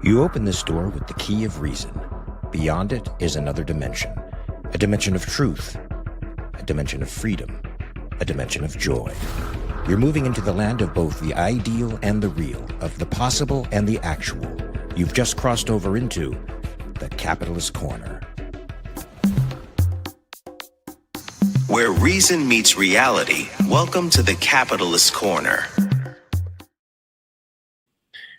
You open this door with the key of reason. Beyond it is another dimension. A dimension of truth. A dimension of freedom. A dimension of joy. You're moving into the land of both the ideal and the real, of the possible and the actual. You've just crossed over into the Capitalist Corner. Where reason meets reality, welcome to the Capitalist Corner.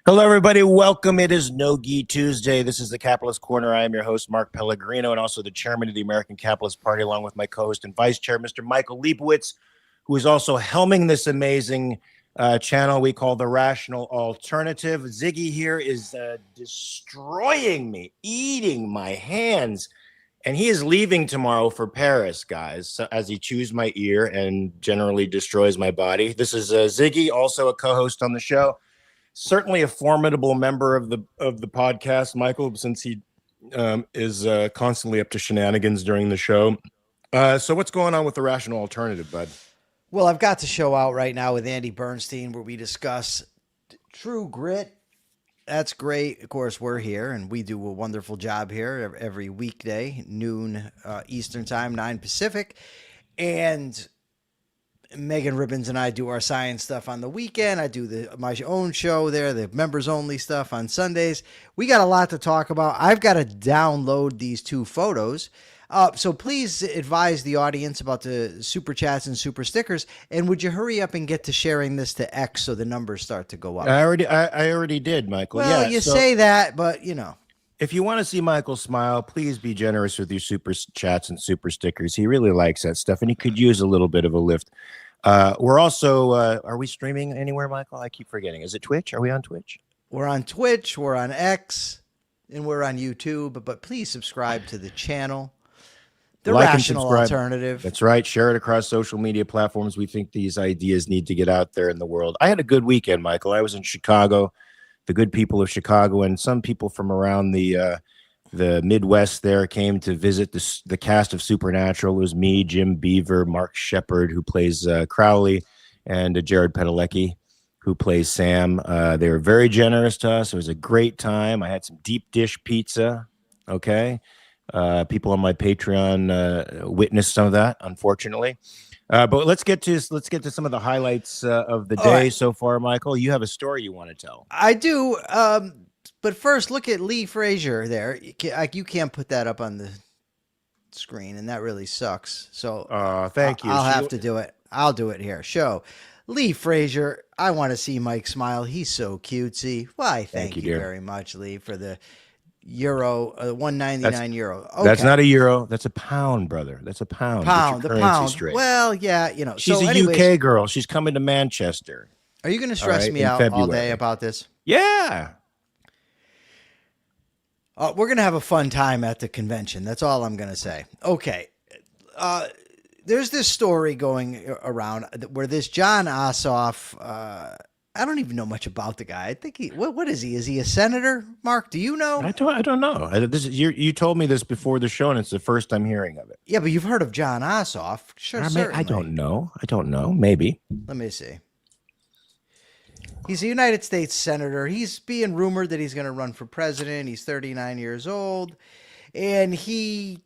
Hello, everybody. Welcome. It is No-Gi Tuesday. This is the Capitalist Corner. I am your host, Mark Pellegrino, and also the chairman of the American Capitalist Party, along with my co-host and vice chair, Mr. Michael Liebowitz, who is also helming this amazing channel we call The Rational Alternative. Ziggy here is destroying me, eating my hands, and he is leaving tomorrow for Paris, guys, so as he chews my ear and generally destroys my body. This is Ziggy, also a co-host on the show. Certainly a formidable member of the podcast, Michael, since he is constantly up to shenanigans during the show. So what's going on with The Rational Alternative, bud? Well, I've got the show out right now with Andy Bernstein where we discuss true grit. That's great. Of course, we're here, and we do a wonderful job here every weekday, noon Eastern Time, 9 Pacific. And Megan Ribbons and I do our science stuff on the weekend. I do my own show there, the members-only stuff on Sundays. We got a lot to talk about. I've got to download these two photos. So please advise the audience about the super chats and super stickers. And would you hurry up and get to sharing this to X so the numbers start to go up? I already did, Michael. Well, yeah, you say that, but you know. If you want to see Michael smile, please be generous with your super chats and super stickers. He really likes that stuff, and he could use a little bit of a lift. We're also, are we streaming anywhere, Michael? I keep forgetting. Is it Twitch? Are we on Twitch? We're on Twitch, we're on X, and we're on YouTube. But please subscribe to the channel. The Rational Alternative. That's right. Share it across social media platforms. We think these ideas need to get out there in the world. I had a good weekend, Michael. I was in Chicago, the good people of Chicago, and some people from around the Midwest there came to visit the cast of Supernatural. It was me, Jim Beaver, Mark Shepard, who plays Crowley, and Jared Padalecki, who plays Sam. They were very generous to us. It was a great time. I had some deep dish pizza. Okay. People on my Patreon witnessed some of that, unfortunately. But let's get to some of the highlights of the day so far, Michael. You have a story you want to tell. I do. But first, look at Lee Frazier there. You can't put that up on the screen, and that really sucks. So thank you. I'll have to do it. I'll do it here. Show Lee Frazier. I want to see Mike smile. He's so cutesy. Why, thank you very much, Lee, for the euro, 199 euro. Okay. That's not a euro. That's a pound, brother. That's a pound. The pound. Straight. Well, yeah, you know. She's a UK girl. She's coming to Manchester. Are you going to stress me out all day about this? Yeah. We're going to have a fun time at the convention. That's all I'm going to say. Okay. There's this story going around where this Jon Ossoff, I don't even know much about the guy. I think what is he? Is he a senator? Mark, do you know? I don't know. You told me this before the show, and it's the first I'm hearing of it. Yeah, but you've heard of Jon Ossoff. Sure, certainly. I don't know. Maybe. Let me see. He's a United States senator. He's being rumored that he's going to run for president. He's 39 years old. And he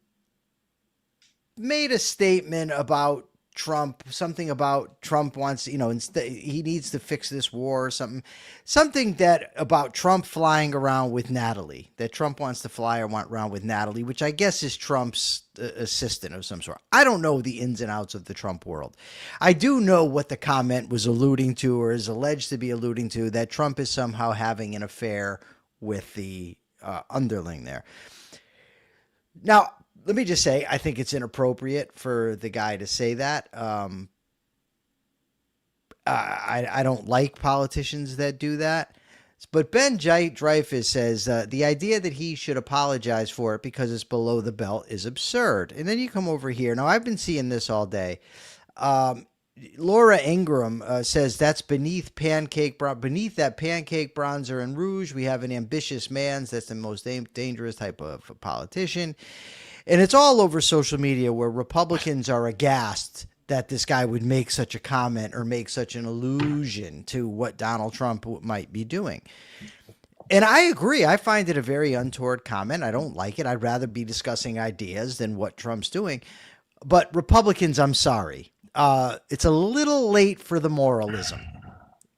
made a statement about Trump, something about Trump wants, he needs to fix this war or something that about Trump flying around with Natalie, that Trump wants to fly around with Natalie, which I guess is Trump's assistant of some sort. I don't know the ins and outs of the Trump world. I do know what the comment was alluding to, or is alleged to be alluding to, that Trump is somehow having an affair with the underling there. Now, let me just say, I think it's inappropriate for the guy to say that. I don't like politicians that do that. But Ben Dreyfus says the idea that he should apologize for it because it's below the belt is absurd. And then you come over here. Now, I've been seeing this all day. Laura Ingram says that's beneath that pancake bronzer and rouge. We have an ambitious man. That's the most dangerous type of politician. And it's all over social media where Republicans are aghast that this guy would make such a comment or make such an allusion to what Donald Trump might be doing. And I agree. I find it a very untoward comment. I don't like it. I'd rather be discussing ideas than what Trump's doing. But Republicans, I'm sorry. It's a little late for the moralism,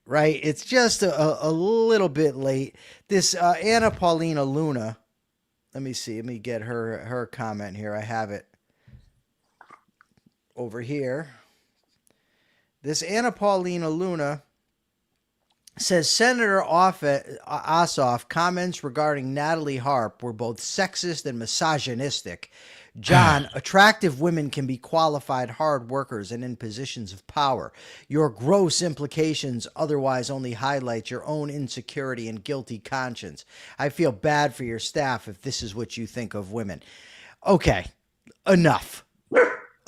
right? It's just a little bit late. This Anna Paulina Luna, let me see. Let me get her comment here. I have it over here. This Anna Paulina Luna says Senator Ossoff comments regarding Natalie Harp were both sexist and misogynistic. Jon, attractive women can be qualified hard workers and in positions of power. Your gross implications otherwise only highlight your own insecurity and guilty conscience. I feel bad for your staff if this is what you think of women. Okay, enough.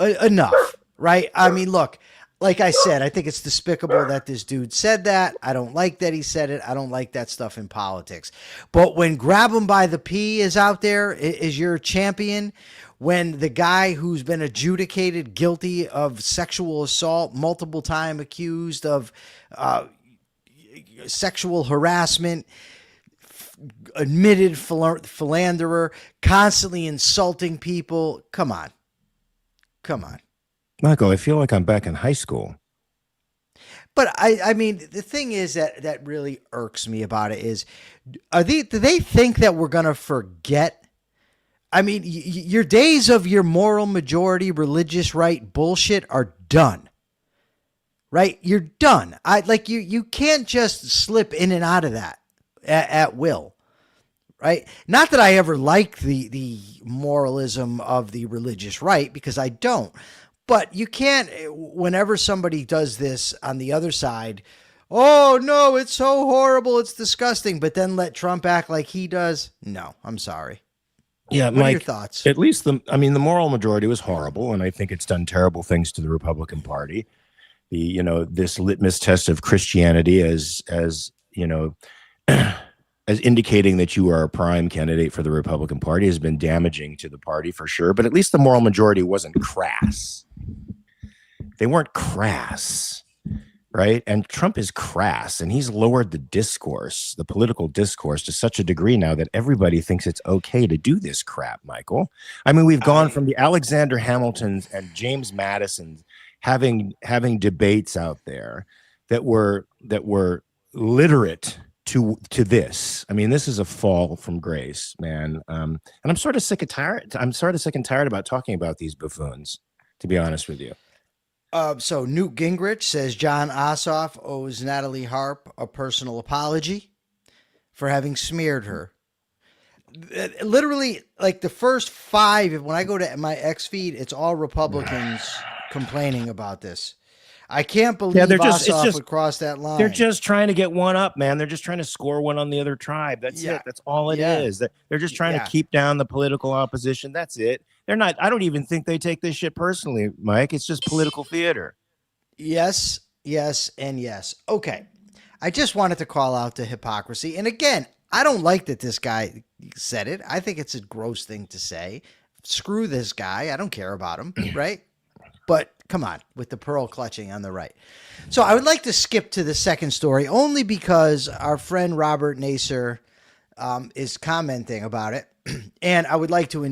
Enough, right? I mean, look, like I said, I think it's despicable that this dude said that. I don't like that he said it. I don't like that stuff in politics. But when grab him by the pee is out there, is your champion, when the guy who's been adjudicated guilty of sexual assault, multiple time accused of sexual harassment, admitted philanderer, constantly insulting people. Come on. Michael, I feel like I'm back in high school. But I mean, the thing is that really irks me about it is, do they think that we're going to forget? I mean, your days of your moral majority, religious right bullshit are done, right? You're done. You can't just slip in and out of that at will, right? Not that I ever liked the moralism of the religious right, because I don't. But you can't, whenever somebody does this on the other side, oh, no, it's so horrible, it's disgusting, but then let Trump act like he does. No, I'm sorry. Yeah, what Mike, are your thoughts? At least the moral majority was horrible, and I think it's done terrible things to the Republican Party. This litmus test of Christianity as as indicating that you are a prime candidate for the Republican Party has been damaging to the party for sure. But at least the moral majority wasn't crass. They weren't crass, right? And Trump is crass, and he's lowered the discourse, the political discourse, to such a degree now that everybody thinks it's okay to do this crap, Michael. I mean, we've gone from the Alexander Hamiltons and James Madisons having debates out there that were literate to this. I mean, this is a fall from grace, man. And I'm sort of sick and tired. I'm sort of sick and tired about talking about these buffoons, to be honest with you. So Newt Gingrich says Jon Ossoff owes Natalie Harp a personal apology for having smeared her. Literally, like the first 5, when I go to my X feed, it's all Republicans complaining about this. I can't believe Ossoff would cross that line. They're just trying to get one up, man. They're just trying to score one on the other tribe. That's it. That's all it is. They're just trying to keep down the political opposition. That's it. They're not. I don't even think they take this shit personally, Mike. It's just political theater. Yes, and yes. Okay. I just wanted to call out the hypocrisy. And again, I don't like that this guy said it. I think it's a gross thing to say. Screw this guy. I don't care about him, right? But come on, with the pearl clutching on the right. So I would like to skip to the second story only because our friend Robert Nasser is commenting about it. And I would like to,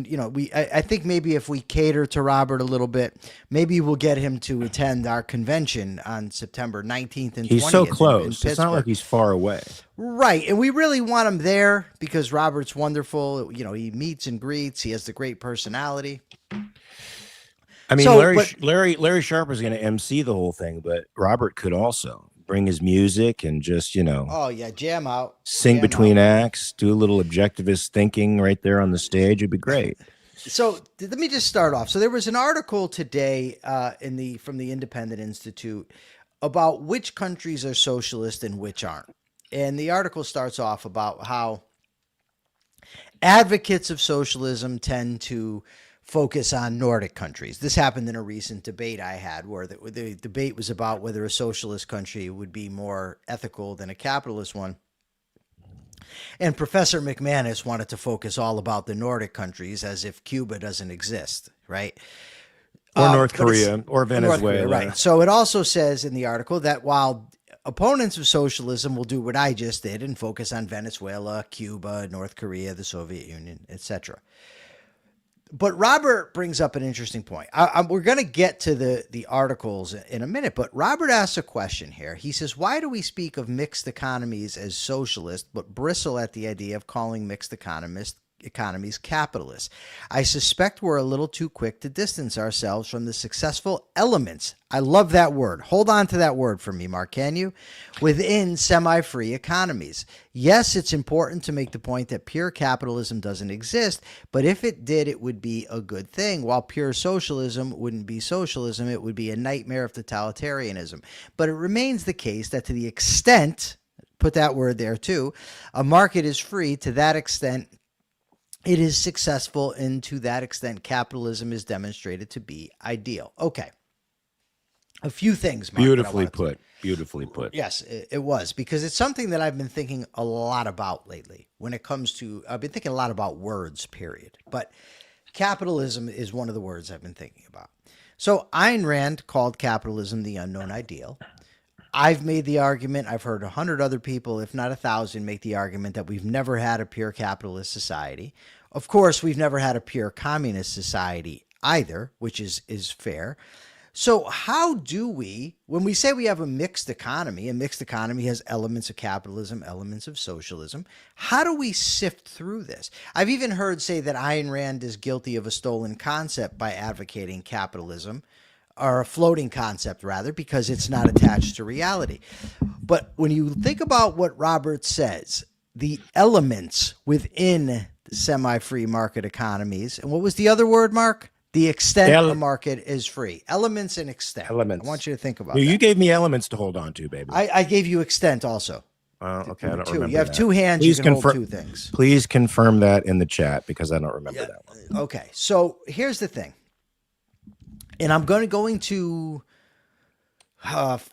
I think maybe if we cater to Robert a little bit, maybe we'll get him to attend our convention on September 19th and 20th. He's so close. It's not like he's far away. Right. And we really want him there because Robert's wonderful. He meets and greets. He has the great personality. I mean, Larry Sharp is going to MC the whole thing, but Robert could also bring his music and just, jam out, sing between acts, do a little objectivist thinking right there on the stage. It'd be great. So let me just start off. So there was an article today from the Independent Institute about which countries are socialist and which aren't. And the article starts off about how advocates of socialism tend to focus on Nordic countries. This happened in a recent debate I had where the debate was about whether a socialist country would be more ethical than a capitalist one. And Professor McManus wanted to focus all about the Nordic countries as if Cuba doesn't exist, right? Or North Korea or Venezuela. Right. So it also says in the article that while opponents of socialism will do what I just did and focus on Venezuela, Cuba, North Korea, the Soviet Union, etc. But Robert brings up an interesting point. We're going to get to the articles in a minute, but Robert asks a question here. He says, why do we speak of mixed economies as socialist, but bristle at the idea of calling mixed economies capitalist? I suspect we're a little too quick to distance ourselves from the successful elements. I love that word. Hold on to that word for me, Mark, can you? Within semi-free economies. Yes, it's important to make the point that pure capitalism doesn't exist, but if it did, it would be a good thing. While pure socialism wouldn't be socialism, it would be a nightmare of totalitarianism. But it remains the case that to the extent, put that word there too, a market is free, to that extent, it is successful, and to that extent, capitalism is demonstrated to be ideal. Okay. A few things, Mark. Beautifully put. Beautifully put. Yes, it was, because it's something that I've been thinking a lot about lately when it comes to, I've been thinking a lot about words, period. But capitalism is one of the words I've been thinking about. So Ayn Rand called capitalism the unknown ideal. I've made the argument, I've heard 100 other people, if not 1,000, make the argument that we've never had a pure capitalist society. Of course, we've never had a pure communist society either, which is fair. So how do we, when we say we have a mixed economy has elements of capitalism, elements of socialism, how do we sift through this? I've even heard say that Ayn Rand is guilty of a stolen concept by advocating capitalism, or a floating concept rather, because it's not attached to reality. But when you think about what Robert says, the elements within the semi-free market economies, and what was the other word, Mark? The extent of the market is free. Elements and extent. Elements. I want you to think about You that. gave me elements to hold on to, baby. I gave you extent also. Okay, I don't Two. remember You have that. two hands, Please you can confirm, hold two things. Please confirm that in the chat, because I don't remember that one. Okay, so here's the thing. And I'm going to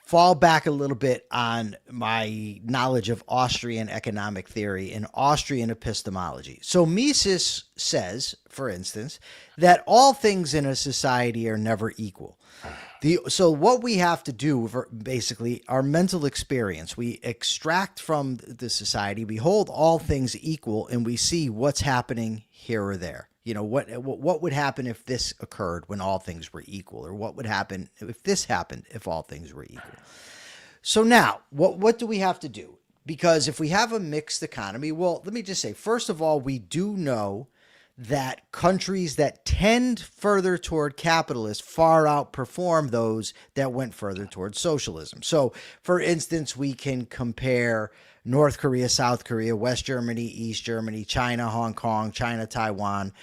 fall back a little bit on my knowledge of Austrian economic theory and Austrian epistemology. So Mises says, for instance, that all things in a society are never equal. So what we have to do, for basically our mental experience, we extract from the society, we hold all things equal, and we see what's happening here or there. You know, what would happen if this occurred when all things were equal, or what would happen if this happened if all things were equal? So now, what do we have to do? Because if we have a mixed economy, well, let me just say, first of all, we do know that countries that tend further toward capitalist far outperform those that went further toward socialism. So, for instance, we can compare North Korea, South Korea, West Germany, East Germany, China, Hong Kong, China, Taiwan,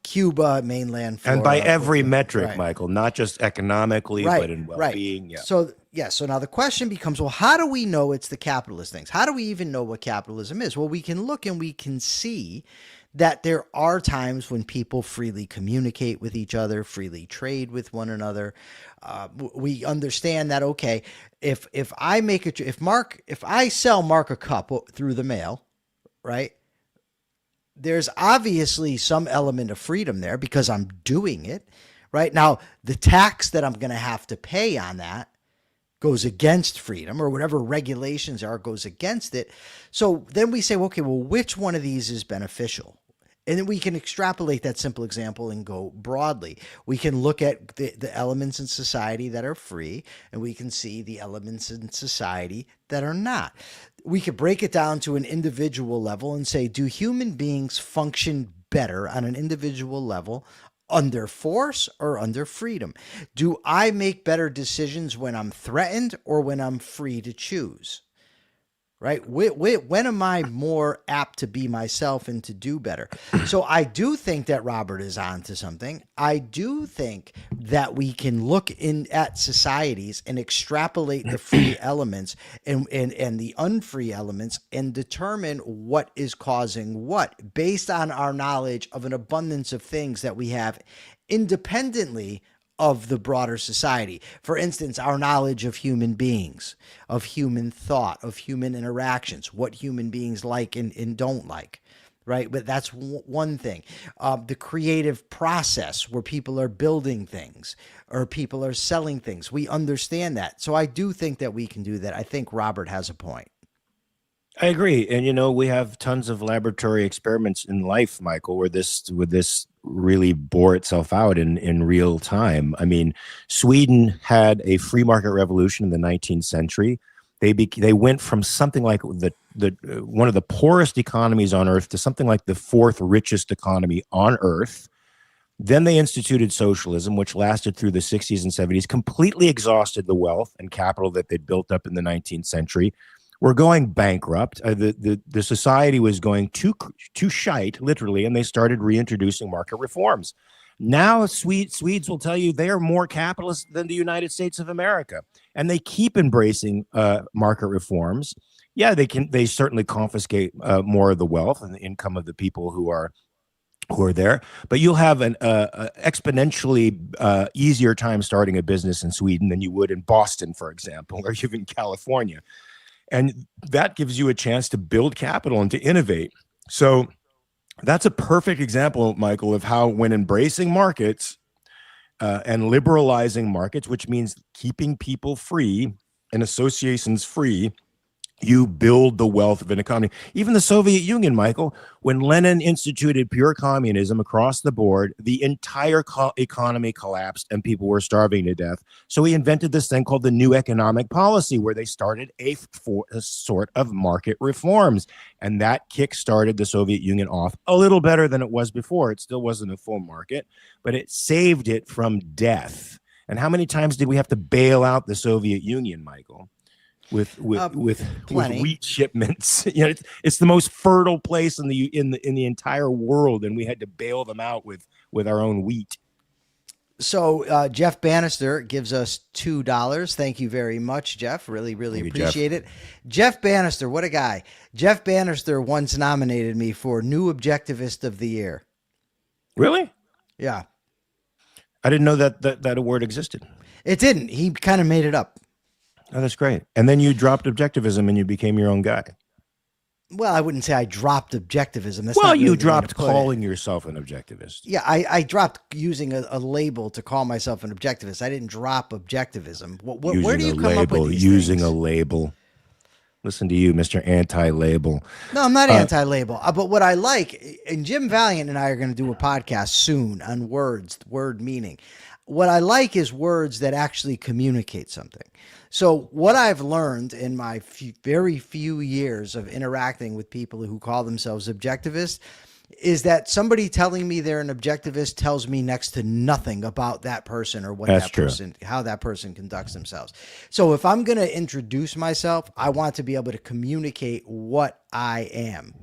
Cuba, mainland Florida. And by every metric, right. Michael, not just economically, Right, but in well-being. right. Yeah. So now the question becomes, well, how do we know it's the capitalist things? How do we even know what capitalism is? Well, we can look and we can see that there are times when people freely communicate with each other, freely trade with one another. We understand that, okay, if I sell Mark a cup through the mail, right? There's obviously some element of freedom there because I'm doing it, right? Now, the tax that I'm going to have to pay on that goes against freedom, or whatever regulations are goes against it. So then we say, okay, well, which one of these is beneficial? And then we can extrapolate that simple example and go broadly. We can look at the elements in society that are free, and we can see the elements in society that are not. We could break it down to an individual level and say, do human beings function better on an individual level under force or under freedom? Do I make better decisions when I'm threatened or when I'm free to choose? Right? When am I more apt to be myself and to do better? So I do think that Robert is on to something. I do think that we can look at societies and extrapolate the free elements and the unfree elements and determine what is causing what based on our knowledge of an abundance of things that we have independently of the broader society. For instance, our knowledge of human beings, of human thought, of human interactions, what human beings like and don't like. right? But that's one thing. The creative process where people are building things or people are selling things. We understand that. So I do think that we can do that. I think Robert has a point. I agree. And we have tons of laboratory experiments in life, Michael, where this really bore itself out in real time. I mean, Sweden had a free market revolution in the 19th century. They went from something like the one of the poorest economies on earth to something like the fourth richest economy on earth. Then they instituted socialism, which lasted through the 60s and 70s, completely exhausted the wealth and capital that they'd built up in the 19th century. We're going bankrupt. The society was going too shite, literally, and they started reintroducing market reforms. Now, Swedes will tell you they are more capitalist than the United States of America, and they keep embracing market reforms. Yeah, they certainly confiscate more of the wealth and the income of the people who are there, but you'll have an exponentially easier time starting a business in Sweden than you would in Boston, for example, or even California. And that gives you a chance to build capital and to innovate. So that's a perfect example, Michael, of how when embracing markets and liberalizing markets, which means keeping people free and associations free, you build the wealth of an economy. Even the Soviet Union, Michael, when Lenin instituted pure communism across the board, the entire economy collapsed and people were starving to death. So he invented this thing called the new economic policy, where they started a sort of market reforms. And that kick-started the Soviet Union off a little better than it was before. It still wasn't a full market, but it saved it from death. And how many times did we have to bail out the Soviet Union, Michael? With wheat shipments, it's the most fertile place in the entire world, and we had to bail them out with our own wheat. So Jeff Bannister gives us $2. Thank you very much, Jeff. Really appreciate it. Jeff Bannister, what a guy! Jeff Bannister once nominated me for New Objectivist of the Year. Really? Yeah. I didn't know that award existed. It didn't. He kind of made it up. Oh, that's great. And then you dropped objectivism and you became your own guy. Well, I wouldn't say I dropped objectivism. That's well, not really you dropped calling yourself an objectivist. Yeah, I dropped using a label to call myself an objectivist. I didn't drop objectivism. Where do you come up with these using things? a label? Listen to you, Mr. Anti-Label. No, I'm not anti-label. But what I like, and Jim Valiant and I are going to do a podcast soon on words, word meaning. What I like is words that actually communicate something. So what I've learned in my very few years of interacting with people who call themselves objectivists is that somebody telling me they're an objectivist tells me next to nothing about that person or how that person conducts themselves. So if I'm going to introduce myself, I want to be able to communicate what I am.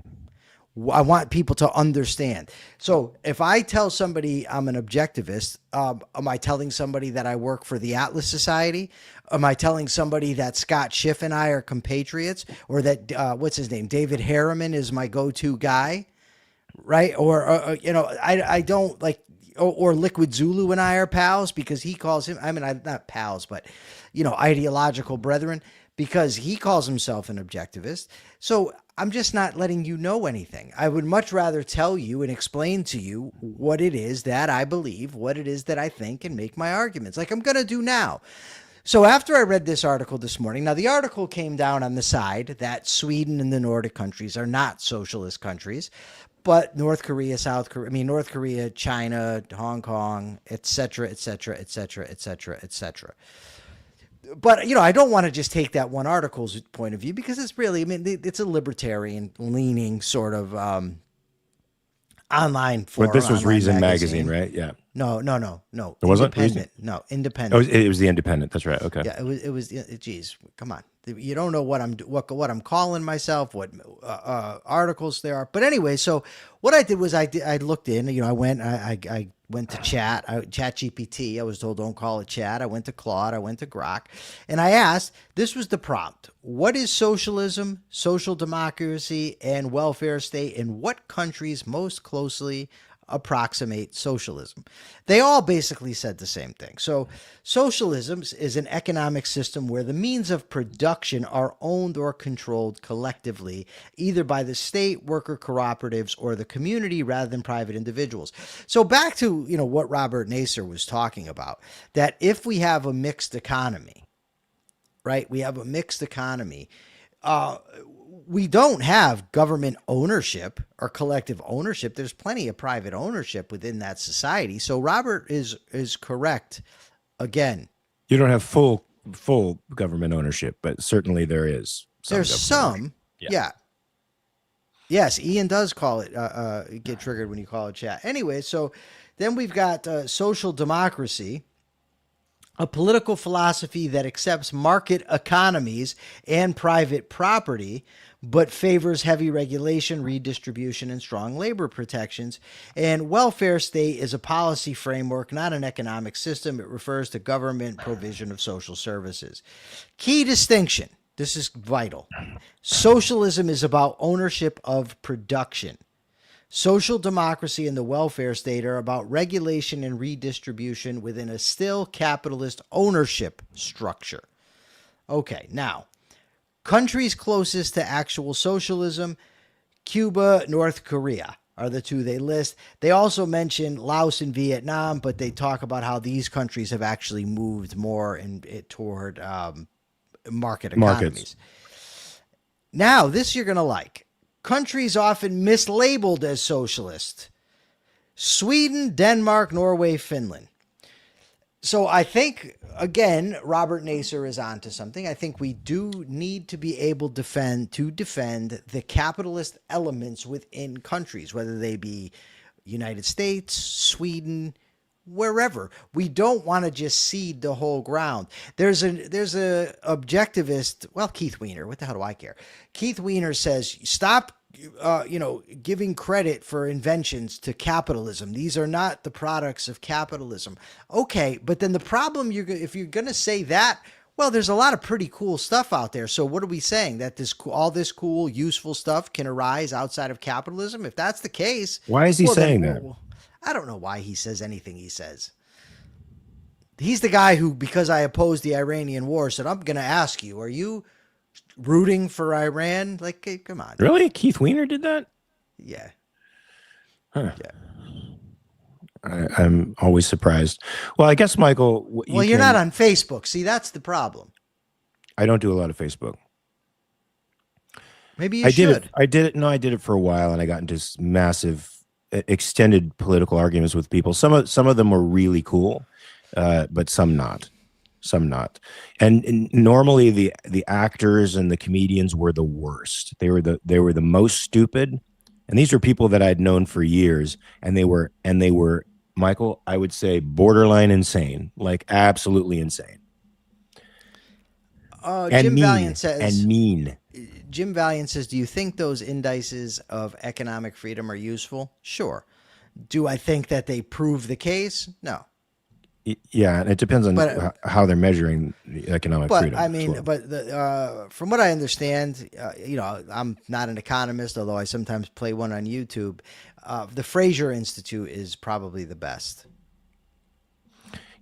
I want people to understand. So if I tell somebody I'm an objectivist, am I telling somebody that I work for the Atlas Society? Am I telling somebody that Scott Schiff and I are compatriots, or that what's his name, David Harriman is my go-to guy, right? Or I don't like, or Liquid Zulu and I are pals because he calls him. I mean, I'm not pals, but ideological brethren, because he calls himself an objectivist. So I'm just not letting you know anything. I would much rather tell you and explain to you what it is that I believe, what it is that I think, and make my arguments like I'm going to do now. So after I read this article this morning, now the article came down on the side that Sweden and the Nordic countries are not socialist countries, but North Korea, China, Hong Kong, et cetera, et cetera, et cetera, et cetera, et cetera. But, I don't want to just take that one article's point of view because it's really, it's a libertarian leaning sort of online forum. But this was Reason magazine, right? Yeah. No. It wasn't Reason? No, Independent. Oh, it was the Independent. That's right. Okay. Yeah, it was. Geez, come on. You don't know what I'm calling myself, what articles there are. But anyway, so what I did was I looked in. I went to ChatGPT. I was told don't call it Chat. I went to Claude. I went to Grok, and I asked. This was the prompt: what is socialism, social democracy, and welfare state, and what countries most closely approximate socialism. They all basically said the same thing. So socialism is an economic system where the means of production are owned or controlled collectively, either by the state, worker cooperatives, or the community rather than private individuals. So back to, what Robert Nasr was talking about, that if we have a mixed economy, right? We have a mixed economy. We don't have government ownership or collective ownership. There's plenty of private ownership within that society. So Robert is correct. Again, You don't have full government ownership, but certainly there is. there's some. Yeah. Yeah. Yes, Ian does call it get triggered when you call it chat. Anyway, so then we've got social democracy, a political philosophy that accepts market economies and private property, but favors heavy regulation, redistribution, and strong labor protections. And welfare state is a policy framework, not an economic system. It refers to government provision of social services. Key distinction. This is vital. Socialism is about ownership of production. Social democracy and the welfare state are about regulation and redistribution within a still capitalist ownership structure. Okay, now, countries closest to actual socialism, Cuba, North Korea are the two they list. They also mention Laos and Vietnam, but they talk about how these countries have actually moved more toward market economies. Now, this you're going to like. Countries often mislabeled as socialist: Sweden, Denmark, Norway, Finland. So I think, again, Robert Nasr is onto something. I think we do need to be able to defend the capitalist elements within countries, whether they be United States, Sweden, wherever. We don't want to just cede the whole ground. There's a objectivist, Keith Weiner, what the hell do I care? Keith Weiner says, stop giving credit for inventions to capitalism. These are not the products of capitalism. Okay, but then the problem, if you're going to say that, well, there's a lot of pretty cool stuff out there. So what are we saying? That all this cool, useful stuff can arise outside of capitalism? If that's the case... Why is he saying that? I don't know why he says anything he says. He's the guy who, because I opposed the Iranian war, said, I'm going to ask you, are you rooting for Iran? Like, hey, come on. Really? Keith Weiner did that? Yeah. Huh. Yeah. I'm always surprised. Well, I guess, Michael... You're not on Facebook. See, that's the problem. I don't do a lot of Facebook. Maybe you should. I did it for a while, and I got into massive, extended political arguments with people. Some of them were really cool, but some not. And normally the actors and the comedians were the worst. They were the most stupid, and these were people that I'd known for years, and they were Michael, I would say borderline insane, like absolutely insane. Jim Valiant says, mean. Jim Valiant says, do you think those indices of economic freedom are useful? Sure. Do I think that they prove the case? No. Yeah, and it depends on how they're measuring the economic freedom. I mean, from what I understand, I'm not an economist, although I sometimes play one on YouTube. The Fraser Institute is probably the best.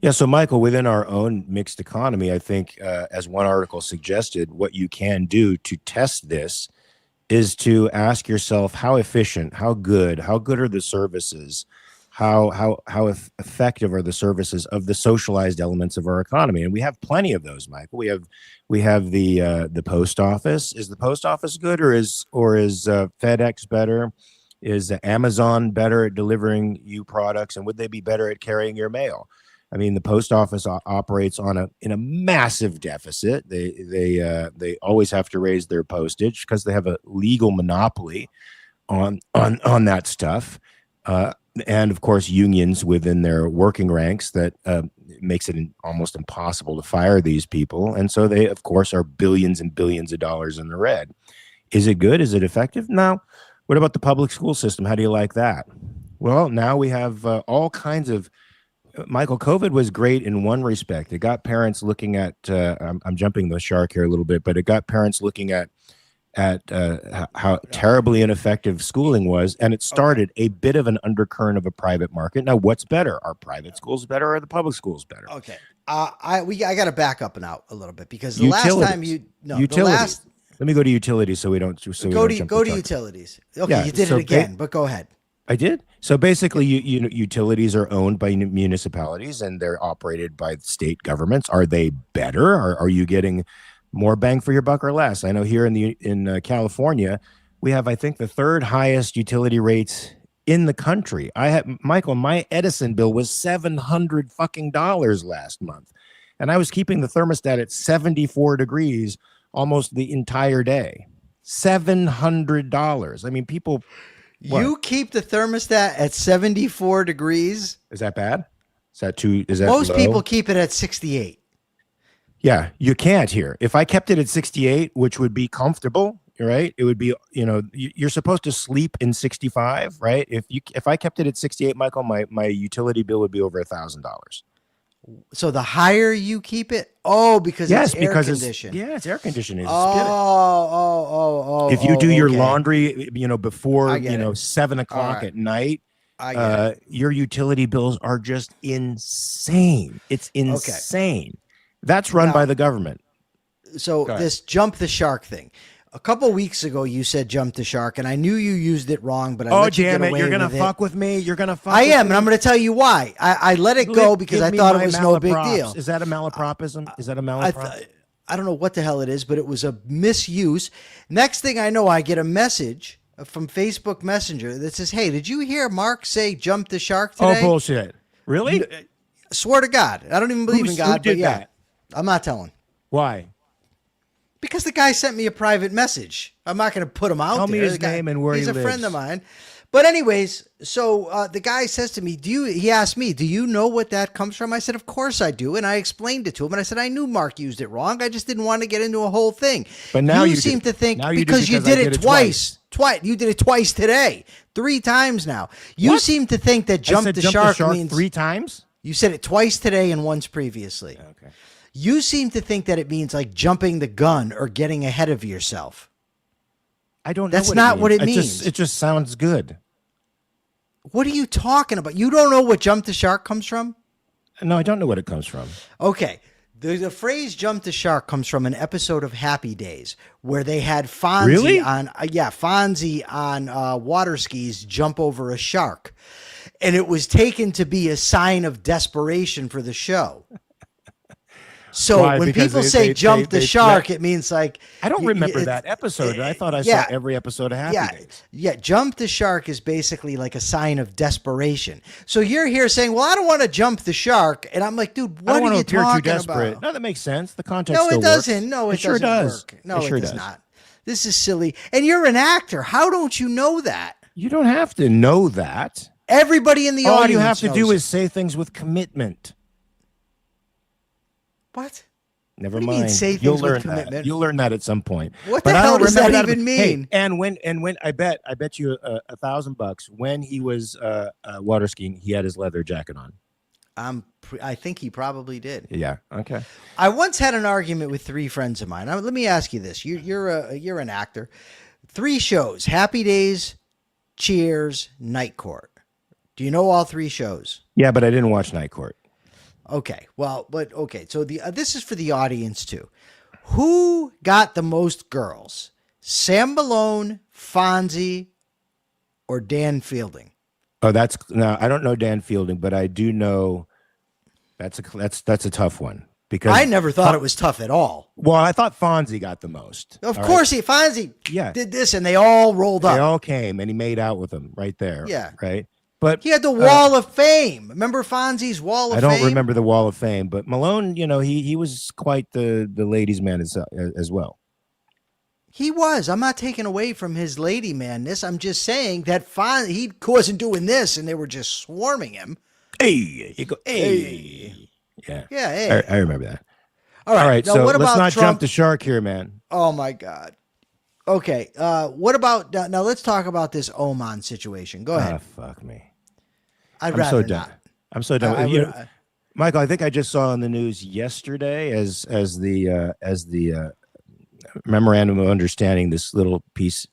Yeah, so Michael, within our own mixed economy, I think, as one article suggested, what you can do to test this is to ask yourself how efficient, how good are the services, how effective are the services of the socialized elements of our economy. And we have plenty of those, Michael. We have the post office. Is the post office good, or is FedEx better? Is Amazon better at delivering you products, and would they be better at carrying your mail? I mean, the post office operates in a massive deficit. They always have to raise their postage because they have a legal monopoly on that stuff. And of course, unions within their working ranks that makes it almost impossible to fire these people. And so they, of course, are billions and billions of dollars in the red. Is it good? Is it effective? No. What about the public school system? How do you like that? Well, now we have all kinds of... Michael, COVID was great in one respect. It got parents looking at... I'm jumping the shark here a little bit, but it got parents looking at at how terribly ineffective schooling was, and it started a bit of an undercurrent of a private market. Now, what's better? Are private schools better or are the public schools better? Okay. I got to back up and out a little bit because the last time let me go to utilities so we don't go to utilities. Okay, yeah, you did it again, but go ahead. I did. So basically, utilities are owned by municipalities and they're operated by state governments. Are they better? Are you getting more bang for your buck or less? I know here in California, we have, I think, the third highest utility rates in the country. Michael, my Edison bill was $700 fucking last month, and I was keeping the thermostat at 74 degrees almost the entire day. $700. I mean, people. What? You keep the thermostat at 74 degrees? Is that bad? Is that too? Is that most low? people keep it at 68? Yeah, you can't here. If I kept it at 68, which would be comfortable, right? It would be, you're supposed to sleep in 65, right? If I kept it at 68, Michael, my utility bill would be over $1,000. So the higher you keep it, because it's air conditioned. It's air conditioning. Oh. If you do your laundry, before 7 o'clock at night, your utility bills are just insane. It's insane. Okay. That's run by the government. So this jump the shark thing. A couple weeks ago, you said jump the shark, and I knew you used it wrong, but I let you get away with it. You're going to fuck with me? You're going to fuck with me? I am, and I'm going to tell you why. I let it go because I thought it was no big deal. Is that a malapropism? Is that a malaprop? I don't know what the hell it is, but it was a misuse. Next thing I know, I get a message from Facebook Messenger that says, hey, did you hear Mark say jump the shark today? Oh, bullshit. Really? Swear to God. I don't even believe in God, but yeah. That? I'm not telling. Why? Because the guy sent me a private message. I'm not going to put him out there. Tell me his name and where he lives. He's a friend of mine. But anyways, so the guy says to me, he asked me, do you know what that comes from? I said, of course I do. And I explained it to him. And I said, I knew Mark used it wrong. I just didn't want to get into a whole thing. But now you seem to think because you did it twice. You did it twice today. 3 times now. You seem to think that jump the shark means 3 times? You said it twice today and once previously. Okay. You seem to think that it means like jumping the gun or getting ahead of yourself. I don't know. That's not what it means. It just sounds good. What are you talking about? You don't know what jump the shark comes from? No, I don't know what it comes from. Okay. The phrase jump the shark comes from an episode of Happy Days where they had Fonzie on water skis jump over a shark. And it was taken to be a sign of desperation for the show. So when people say jump the shark, it means like... I don't remember that episode. I thought I saw every episode of Happy Days. Yeah, jump the shark is basically like a sign of desperation. So you're here saying, well, I don't want to jump the shark. And I'm like, dude, what are you talking about? No, that makes sense. The context still works. Doesn't. No, it sure does. Work. No, it does not. This is silly. And you're an actor. How don't you know that? You don't have to know that. Everybody in the audience All you have to do it. is say things with commitment. What? Never mind. You'll learn that. You'll learn that at some point. What the hell does that even mean? Hey, and when I bet you $1,000 when he was water skiing, he had his leather jacket on. I think he probably did. Yeah. Okay. I once had an argument with 3 friends of mine. Now, let me ask you this: you're an actor. 3 shows: Happy Days, Cheers, Night Court. Do you know all 3 shows? Yeah, but I didn't watch Night Court. Okay, so this is for the audience too. Who got the most girls? Sam Malone, Fonzie, or Dan Fielding? Oh, I don't know Dan Fielding, but I do know that's a tough one because I never thought it was tough at all. Well, I thought Fonzie got the most. Of course, Fonzie did this, and they all rolled up. They all came, and he made out with them right there. Yeah, right. But he had the Wall of Fame. Remember Fonzie's Wall of Fame? I don't remember the Wall of Fame, but Malone, he was quite the ladies' man as well. He was. I'm not taking away from his lady manness. I'm just saying that he wasn't doing this, and they were just swarming him. Hey, you go. Hey, yeah. Hey. I remember that. All right. Now, so let's not jump the shark here, man. Oh my God. Okay. What about now? Let's talk about this Oman situation. Go ahead. Fuck me. I'm so done. I'm so done. Michael, I think I just saw on the news yesterday as the memorandum of understanding, this little peace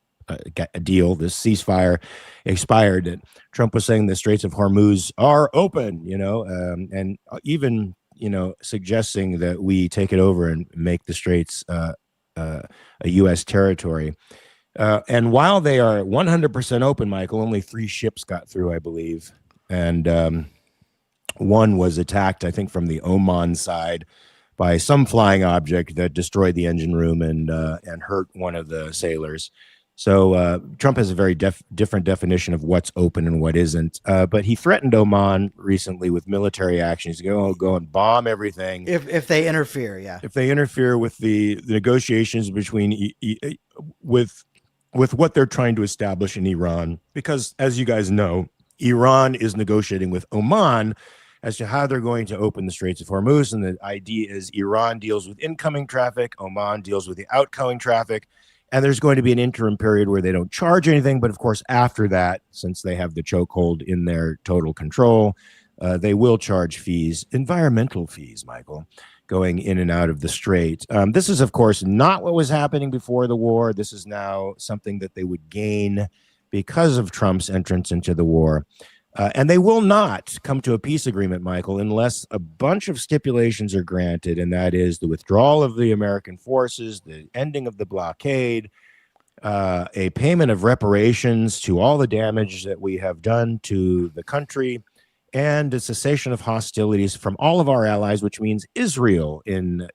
deal, this ceasefire expired, and Trump was saying the Straits of Hormuz are open, and even, suggesting that we take it over and make the Straits a U.S. territory. And while they are 100% open, Michael, only 3 ships got through, I believe. And one was attacked, I think, from the Oman side by some flying object that destroyed the engine room and hurt one of the sailors. So Trump has a very different definition of what's open and what isn't. But he threatened Oman recently with military action. He's going to go and bomb everything if they interfere. Yeah, if they interfere with the negotiations between with what they're trying to establish in Iran, because as you guys know, Iran is negotiating with Oman as to how they're going to open the Straits of Hormuz. And the idea is Iran deals with incoming traffic, Oman deals with the outgoing traffic. And there's going to be an interim period where they don't charge anything. But of course, after that, since they have the chokehold in their total control, they will charge fees, environmental fees, Michael, going in and out of the strait. This is, of course, not what was happening before the war. This is now something that they would gain because of Trump's entrance into the war. And they will not come to a peace agreement, Michael, unless a bunch of stipulations are granted, and that is the withdrawal of the American forces, the ending of the blockade, a payment of reparations to all the damage that we have done to the country, and a cessation of hostilities from all of our allies, which means Israel in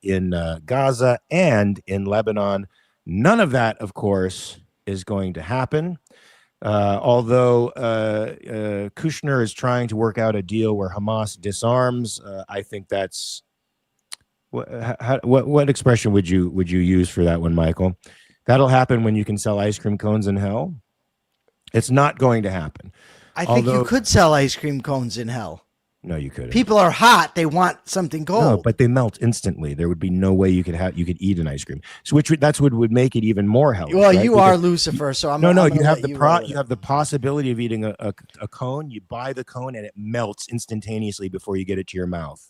Gaza and in Lebanon. None of that, of course, is going to happen. Although Kushner is trying to work out a deal where Hamas disarms, I think that's what expression would you use for that one, Michael? That'll happen when you can sell ice cream cones in hell. It's not going to happen. I think you could sell ice cream cones in hell. No, you couldn't. People are hot; they want something cold. No, but they melt instantly. There would be no way you could eat an ice cream. So that's what would make it even more hellish. Well, right? you are Lucifer, so I'm no. I'm You have the possibility of eating a cone. You buy the cone and it melts instantaneously before you get it to your mouth.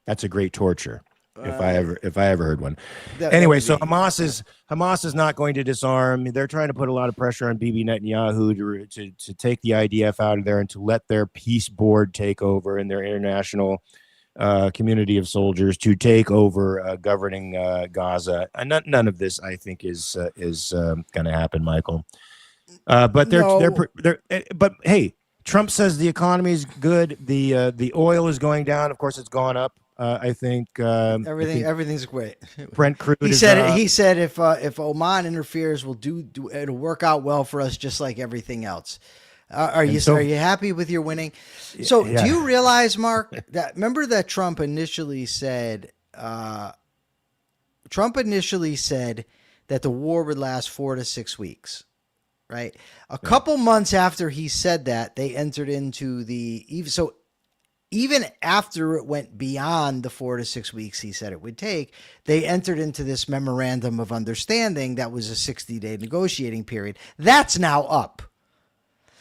That's a great torture. If I ever heard one. Anyway, so Hamas is not going to disarm. They're trying to put a lot of pressure on Bibi Netanyahu to take the IDF out of there and to let their peace board take over and their international community of soldiers to take over governing Gaza. And none of this, I think, is going to happen, Michael. But but hey, Trump says the economy is good. The oil is going down. Of course, it's gone up. I think everything's great. Brent crude. He said if Oman interferes, we'll do it'll work out well for us, just like everything else. Are you happy with your winning? So yeah. Do you realize, Mark, that remember that Trump initially said that the war would last 4 to 6 weeks, right? A couple months after he said that, they entered into even after it went beyond the 4 to 6 weeks he said it would take, they entered into this memorandum of understanding that was a 60-day negotiating period. That's now up.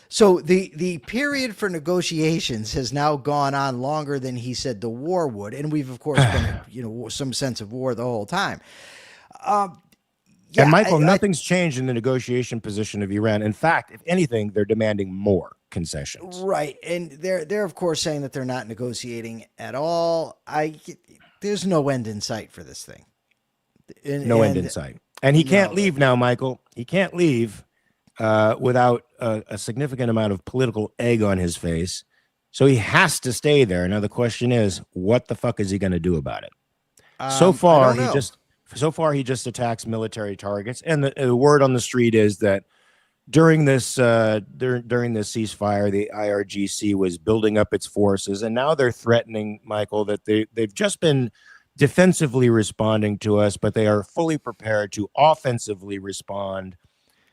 So the period for negotiations has now gone on longer than he said the war would, and we've of course been in some sense of war the whole time. And Michael, nothing's changed in the negotiation position of Iran. In fact, if anything, they're demanding more concessions. Right, and they're of course saying that they're not negotiating at all. There's no end in sight for this thing. No end in sight, and he can't leave now, Michael. He can't leave without a significant amount of political egg on his face. So he has to stay there. Now the question is, what the fuck is he going to do about it? So far, he just attacks military targets, and the word on the street is that during this ceasefire, the IRGC was building up its forces, and now they're threatening, Michael, that they've just been defensively responding to us, but they are fully prepared to offensively respond.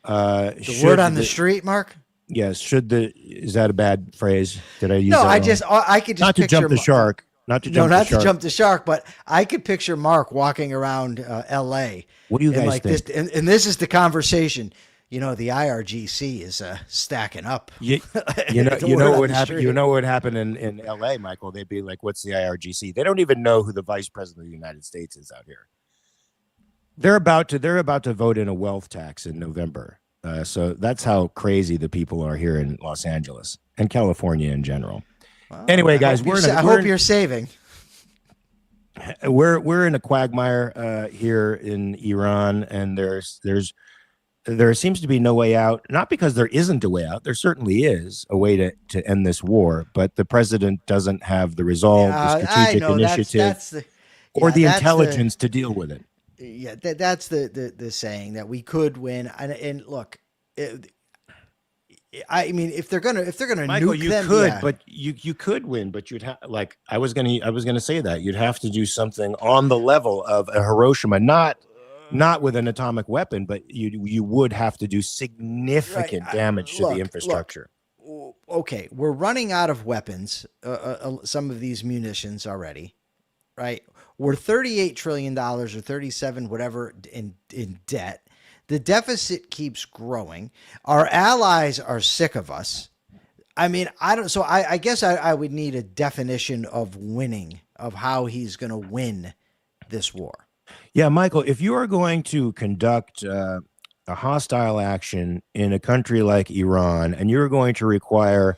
The word on the street, Mark? Yes. Is that a bad phrase? Did I use that? No, I could just not to jump the shark. Not to jump the shark, but I could picture Mark walking around L.A. What do you guys think? And this is the conversation. The IRGC is stacking up. You know what would happen? You know what would happen in L.A., Michael? They'd be like, "What's the IRGC?" They don't even know who the Vice President of the United States is out here. They're about to vote in a wealth tax in November. So that's how crazy the people are here in Los Angeles and California in general. Well, Anyway, I guys, hope you're saving. We're in a quagmire here in Iran, and there seems to be no way out. Not because there isn't a way out. There certainly is a way to end this war, but the president doesn't have the resolve, the strategic initiative, or the intelligence to deal with it. Yeah, that's the saying that we could win. And look, I mean, if they're gonna Michael, nuke you them, could, yeah. but you could win, but you'd have I was gonna say that you'd have to do something on the level of a Hiroshima, not with an atomic weapon, but you would have to do significant damage to the infrastructure. Okay, we're running out of weapons, some of these munitions already, right? We're $38 trillion or 37, whatever, in debt. The deficit keeps growing. Our allies are sick of us. I mean, I guess I would need a definition of winning, of how he's going to win this war. Yeah, Michael, if you are going to conduct a hostile action in a country like Iran, and you're going to require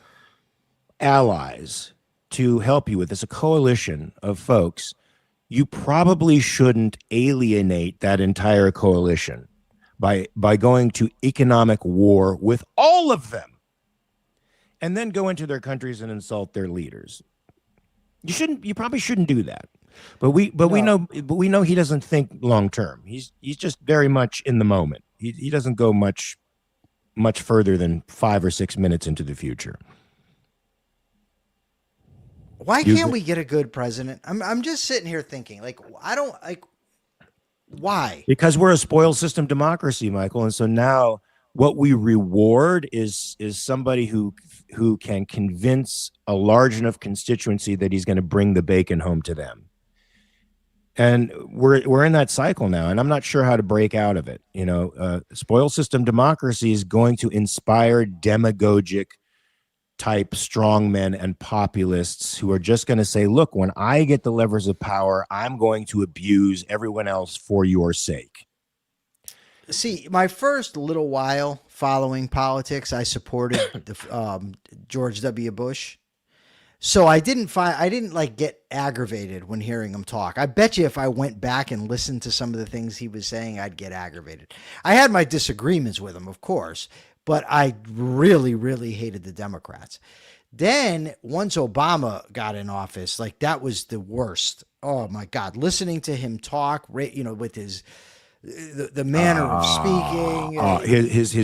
allies to help you with this, a coalition of folks, you probably shouldn't alienate that entire coalition by going to economic war with all of them and then go into their countries and insult their leaders. You probably shouldn't do that. But we know he doesn't think long term. He's just very much in the moment. He doesn't go much further than 5 or 6 minutes into the future. Why can't we get a good president? I'm just sitting here thinking, like, I don't like. Why? Because we're a spoil system democracy, Michael, and so now what we reward is somebody who can convince a large enough constituency that he's going to bring the bacon home to them. And we're in that cycle now, and I'm not sure how to break out of it. Spoil system democracy is going to inspire demagogic type strongmen and populists who are just going to say, look, when I get the levers of power, I'm going to abuse everyone else for your sake. See, my first little while following politics, I supported the George W. Bush. So I didn't get aggravated when hearing him talk. I bet you if I went back and listened to some of the things he was saying, I'd get aggravated. I had my disagreements with him, of course, but I really, really hated the Democrats. Then once Obama got in office, like, that was the worst. Oh my God. Listening to him talk, with his, the manner of speaking,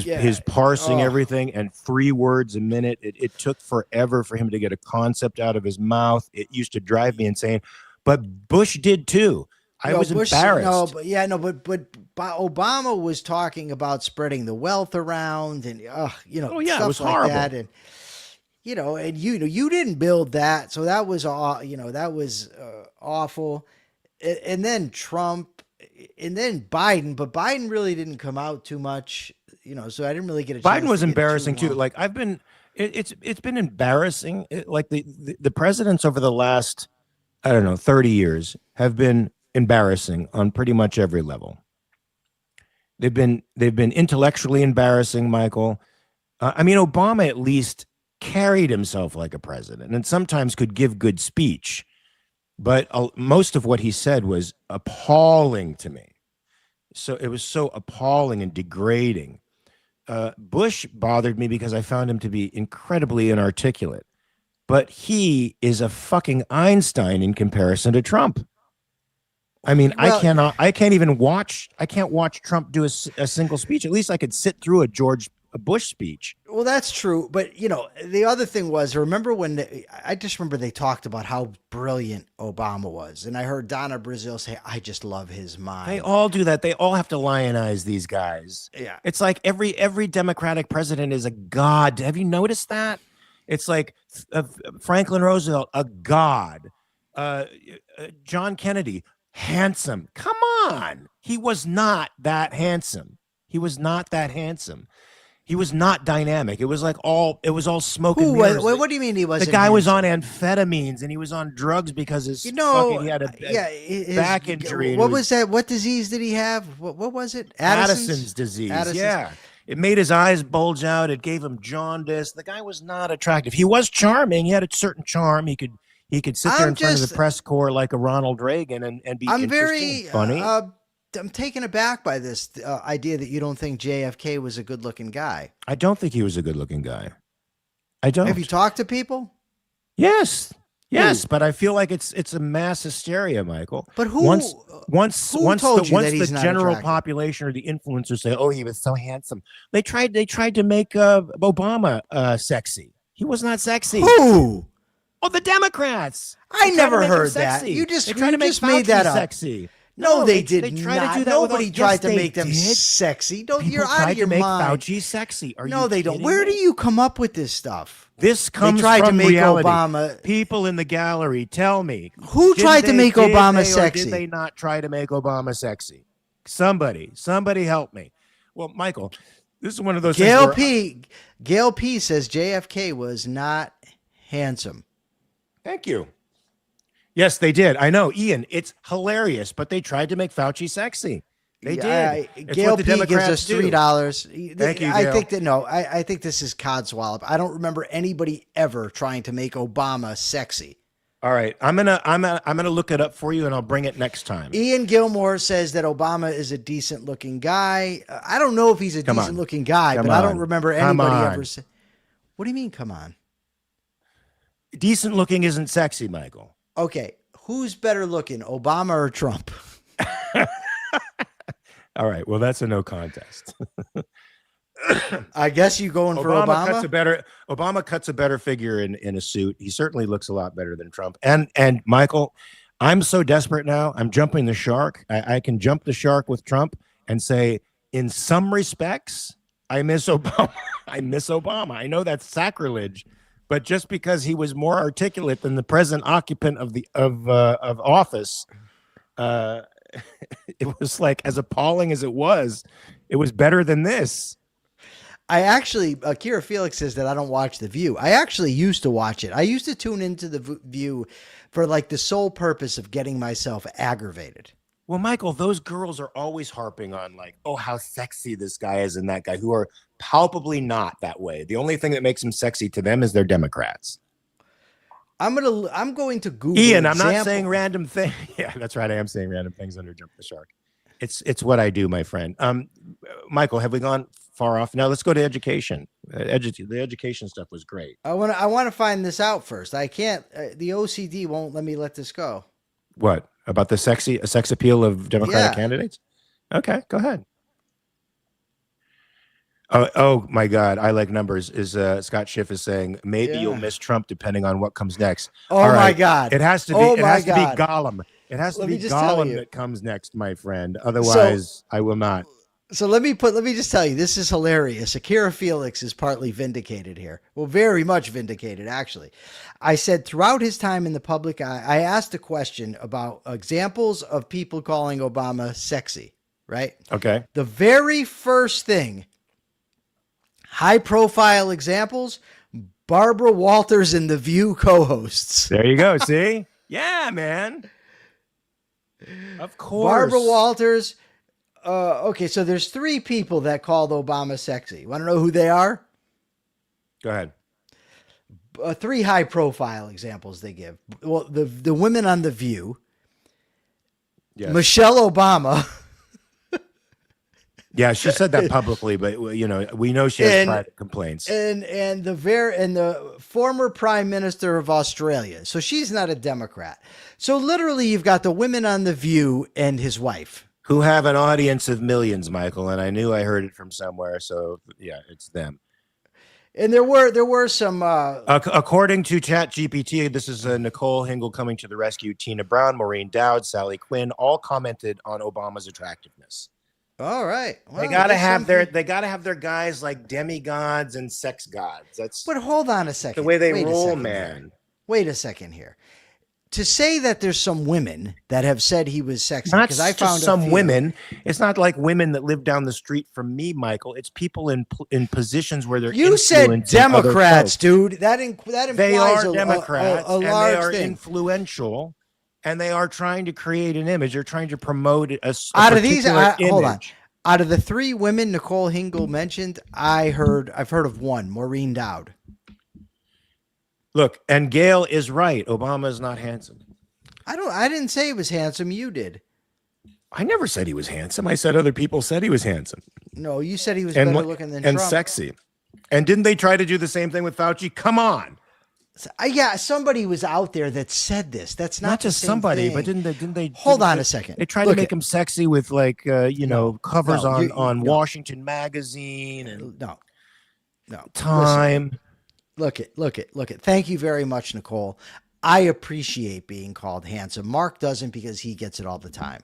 his parsing everything and 3 words a minute. It took forever for him to get a concept out of his mouth. It used to drive me insane, but Bush did too. I was embarrassed. But Obama was talking about spreading the wealth around and stuff it was like horrible. that, and you didn't build that, so that was awful. And then Trump, and then Biden, but Biden really didn't come out too much, so I didn't really get a chance. Biden was embarrassing too. Like, it's been embarrassing. Like the presidents over the last, 30 years have been embarrassing on pretty much every level. They've been intellectually embarrassing, Michael. Obama at least carried himself like a president and sometimes could give good speech, but most of what he said was appalling to me. So it was so appalling and degrading. Bush bothered me because I found him to be incredibly inarticulate, but he is a fucking Einstein in comparison to Trump. I mean, I can't watch Trump do a single speech. At least I could sit through a Bush speech. Well, that's true. But, the other thing was, remember I just remember they talked about how brilliant Obama was. And I heard Donna Brazile say, I just love his mind. They all do that. They all have to lionize these guys. Yeah. It's like every Democratic president is a god. Have you noticed that? It's like Franklin Roosevelt, a god. John Kennedy, handsome. Come on. He was not that handsome. He was not dynamic. It was all smoke and Who? mirrors. What do you mean he wasn't? The guy was on handsome? amethamphetamines and he was on drugs because he had a his back injury. What was that? What disease did he have? What was it? Addison's disease. Yeah. It made his eyes bulge out. It gave him jaundice. The guy was not attractive. He was charming. He had a certain charm. He could sit there in front of the press corps like a Ronald Reagan and be interesting, funny. I'm taken aback by this idea that you don't think JFK was a good-looking guy. I don't think he was a good-looking guy. I don't. Have you talked to people? Yes, but I feel like it's a mass hysteria, Michael. But who? Once told you that he's the not general attractive? population or the influencers say, "Oh, he was so handsome," they tried to make Obama sexy. He was not sexy. Who? Oh, the Democrats. I never heard that. You just made that up. Sexy. No, they did not. To do that Nobody tried to they make them did. sexy. Don't. People You're out tried of your to make mind. Fauci sexy. No, they don't. kidding Where me? do you come up with this stuff? This comes tried to from make reality. Obama. People in the gallery, tell me Who tried to make Obama sexy? Did they not try to make Obama sexy? Somebody help me. Well, Michael, this is one of those things. Gail P says JFK was not handsome. Thank you. Yes, they did. I know, Ian. It's hilarious, but they tried to make Fauci sexy. They did. Gail P gives us $3. Thank you, I Gail. think that I think this is codswallop. I don't remember anybody ever trying to make Obama sexy. All right, I'm gonna look it up for you, and I'll bring it next time. Ian Gilmore says that Obama is a decent looking guy. I don't know if he's a decent looking guy, but I don't remember anybody ever say. What do you mean? Come on. Decent looking isn't sexy, Michael. Okay, who's better looking, Obama or Trump? All right, well, that's a no contest. I guess you going for Obama? Obama cuts a better figure in a suit. He certainly looks a lot better than Trump. And Michael, I'm so desperate now. I'm jumping the shark. I can jump the shark with Trump and say, in some respects, I miss Obama. I miss Obama. I know that's sacrilege, but just because he was more articulate than the present occupant of office, it was like, as appalling as it was better than this. I actually, Kira Felix says that I don't watch The View. I actually used to watch it. I used to tune into The View for like the sole purpose of getting myself aggravated. Well, Michael, those girls are always harping on like, oh, how sexy this guy is and that guy, who are palpably not that way. The only thing that makes them sexy to them is they're Democrats. I'm going to Google. Ian, I'm not saying random things. Yeah, that's right. I am saying random things under Jump the Shark. It's what I do, my friend. Michael, have we gone far off? Now let's go to education. The education stuff was great. I want to find this out first. I can't. The OCD won't let me let this go. What about the sex appeal of Democratic candidates? Okay, go ahead. Oh my God! I like numbers. Is Scott Schiff is saying maybe you'll miss Trump depending on what comes next. Oh my God! It has to be. It has to be Gollum. It has to be Gollum that comes next, my friend. Otherwise, I will not. So let me just tell you, this is hilarious. Akira Felix is partly vindicated here. Well, very much vindicated, actually. I said throughout his time in the public eye, I asked a question about examples of people calling Obama sexy, right? Okay. The very first thing, high profile examples, Barbara Walters and The View co-hosts. There you go. See? Yeah, man. Of course. Barbara Walters. Okay, so there's three people that called Obama sexy. Want to know who they are? Go ahead. Three high-profile examples they give. Well, the women on The View, Michelle Obama. Yeah, she said that publicly, but we know she has private complaints. And the former Prime Minister of Australia. So she's not a Democrat. So literally, you've got the women on The View and his wife, who have an audience of millions, Michael, and I knew I heard it from somewhere. So yeah, it's them. And there were some. According to ChatGPT, this is Nicole Hingle coming to the rescue. Tina Brown, Maureen Dowd, Sally Quinn, all commented on Obama's attractiveness. All right, well, they gotta have their guys like demigods and sex gods. But hold on a second. The way they roll, man. Wait a second here. to say that there's some women that have said he was sexy, Not because I just found some women. It's not like women that live down the street from me, Michael. It's people in positions where they're You said influencing other Democrats, folks. dude. That implies They are Democrats, a and they large are thing. influential, and they are trying to create an image. They're trying to promote a Out of these, particular hold on. image. Out of the three women Nicole Hingle mentioned, I've heard of one, Maureen Dowd. Look, and Gail is right. Obama is not handsome. I didn't say he was handsome. You did. I never said he was handsome. I said other people said he was handsome. No, you said he was and better looking than and Trump. sexy. And didn't they try to do the same thing with Fauci? Come on. Yeah, somebody was out there that said this. That's not just the same somebody, thing. but didn't they? Hold on a second. They tried to make him sexy with like covers no, on no. Washington Magazine and No. Time. Listen, look it. Thank you very much, Nicole. I appreciate being called handsome. Mark doesn't, because he gets it all the time.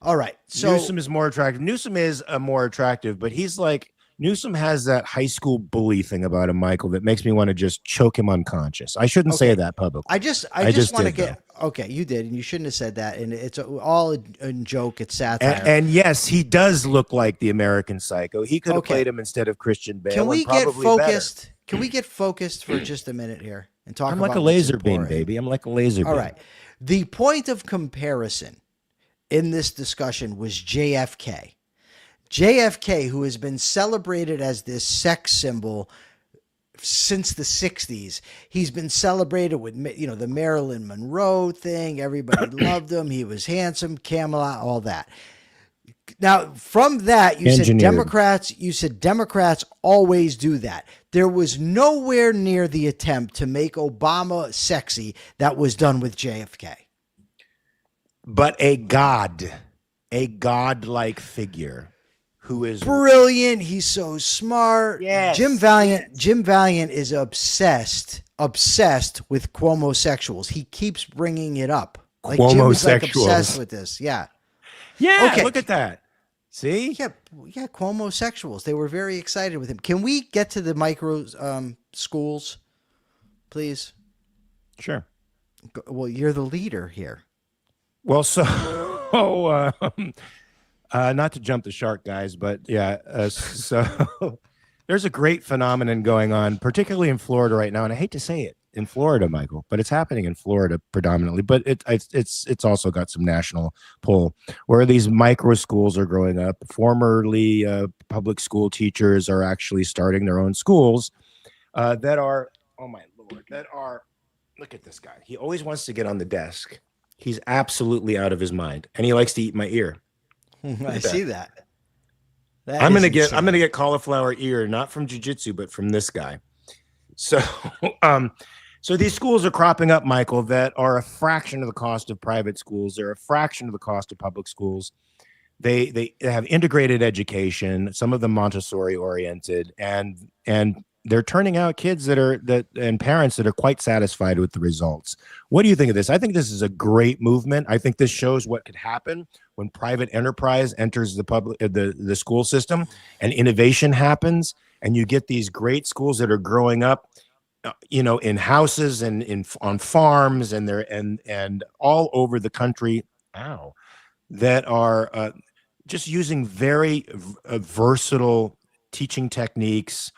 All right. So Newsom is more attractive. Newsom is more attractive, but he's like, Newsom has that high school bully thing about him, Michael, that makes me want to just choke him unconscious. I shouldn't say that publicly. I just want to get okay. You did, and you shouldn't have said that. And it's all a joke. It's satire. And yes, he does look like the American Psycho. He could have played him instead of Christian Bale. Can we get focused? Better. Can we get focused for just a minute here and talk? I'm about like a laser beam, baby. I'm like a laser beam. All right. The point of comparison in this discussion was JFK. JFK, who has been celebrated as this sex symbol since the 60s. He's been celebrated with, the Marilyn Monroe thing. Everybody loved him. He was handsome, Camelot, all that. Now, from that, you said Democrats always do that. There was nowhere near the attempt to make Obama sexy that was done with JFK. But a godlike figure who is brilliant. He's so smart. Yes. Jim Valiant is obsessed with Cuomo-sexuals. He keeps bringing it up. Like Jim is like obsessed with this. Yeah. Yeah. Okay. Look at that. See? Yeah, Cuomo-sexuals. They were very excited with him. Can we get to the micro schools, please? Sure. Well, you're the leader here. Well, not to jump the shark, guys, but yeah. So there's a great phenomenon going on, particularly in Florida right now, and I hate to say it, in Florida, Michael, but it's happening in Florida predominantly. But it's also got some national pull, where these micro schools are growing up. Formerly public school teachers are actually starting their own schools that are, oh my Lord, look at this guy. He always wants to get on the desk. He's absolutely out of his mind, and he likes to eat my ear. I see that. I'm gonna get cauliflower ear, not from jiu-jitsu, but from this guy. So, so these schools are cropping up, Michael, that are a fraction of the cost of private schools. They're a fraction of the cost of public schools. They have integrated education, some of them Montessori oriented, and they're turning out kids and parents that are quite satisfied with the results. What do you think of this? I think this is a great movement. I think this shows what could happen when private enterprise enters the school system and innovation happens, and you get these great schools that are growing up, in houses and on farms and all over the country. That are just using very versatile teaching techniques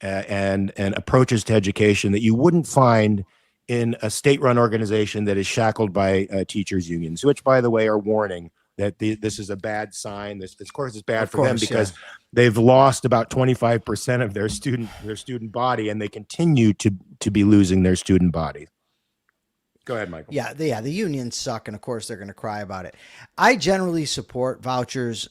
and approaches to education that you wouldn't find in a state-run organization that is shackled by teachers' unions, which, by the way, are warning that this is a bad sign. This, of course, is bad for them because they've lost about 25% of their student body, and they continue to be losing their student body. Go ahead, Michael. Yeah, the unions suck, and of course they're going to cry about it. I generally support vouchers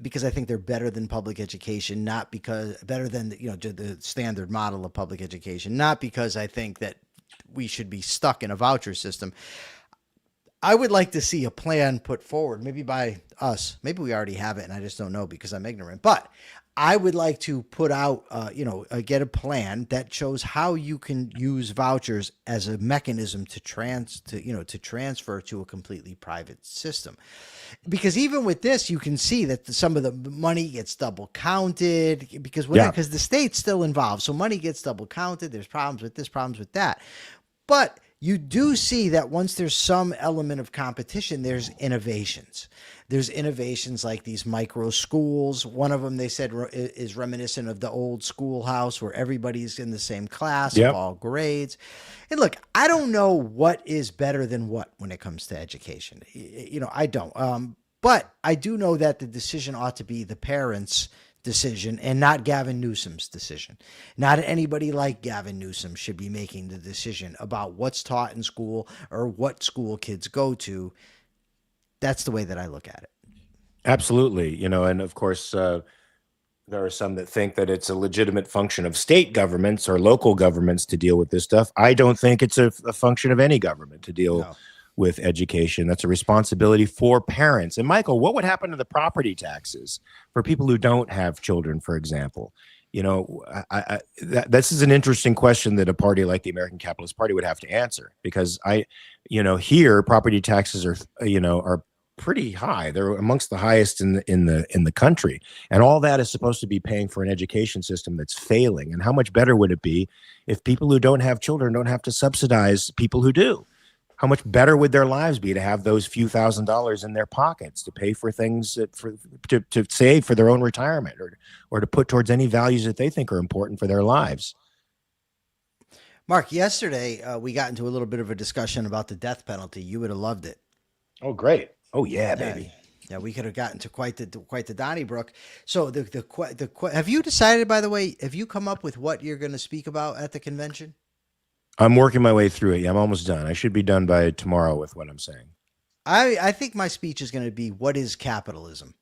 because I think they're better than public education, not because better than the standard model of public education, not because I think that we should be stuck in a voucher system. I would like to see a plan put forward, maybe by us. Maybe we already have it, and I just don't know because I'm ignorant. But I would like to put out, get a plan that shows how you can use vouchers as a mechanism to transfer to a completely private system. Because even with this, you can see that some of the money gets double counted because the state's still involved. So money gets double counted. There's problems with this, problems with that. But you do see that once there's some element of competition, there's innovations. There's innovations like these micro schools. One of them, they said, is reminiscent of the old schoolhouse where everybody's in the same class of all grades. And look, I don't know what is better than what when it comes to education. I don't. But I do know that the decision ought to be the parents' decision and not Gavin Newsom's decision. Not anybody like Gavin Newsom should be making the decision about what's taught in school or what school kids go to. That's the way that I look at it. Absolutely. And of course, there are some that think that it's a legitimate function of state governments or local governments to deal with this stuff. I don't think it's a function of any government to deal with education. That's a responsibility for parents. And Michael, what would happen to the property taxes for people who don't have children, for example? This is an interesting question that a party like the American Capitalist Party would have to answer, because here property taxes are pretty high. They're amongst the highest in the country, and all that is supposed to be paying for an education system that's failing. And how much better would it be if people who don't have children don't have to subsidize people who do? How much better would their lives be to have those few $1,000s in their pockets to pay for things to save for their own retirement or to put towards any values that they think are important for their lives? Mark, yesterday we got into a little bit of a discussion about the death penalty. You would have loved it. Oh, great. Oh, yeah, baby. Yeah, we could have gotten to quite the Donnybrook. So have you decided, by the way, have you come up with what you're going to speak about at the convention? I'm working my way through it. Yeah, I'm almost done. I should be done by tomorrow with what I'm saying. I think my speech is going to be, what is capitalism?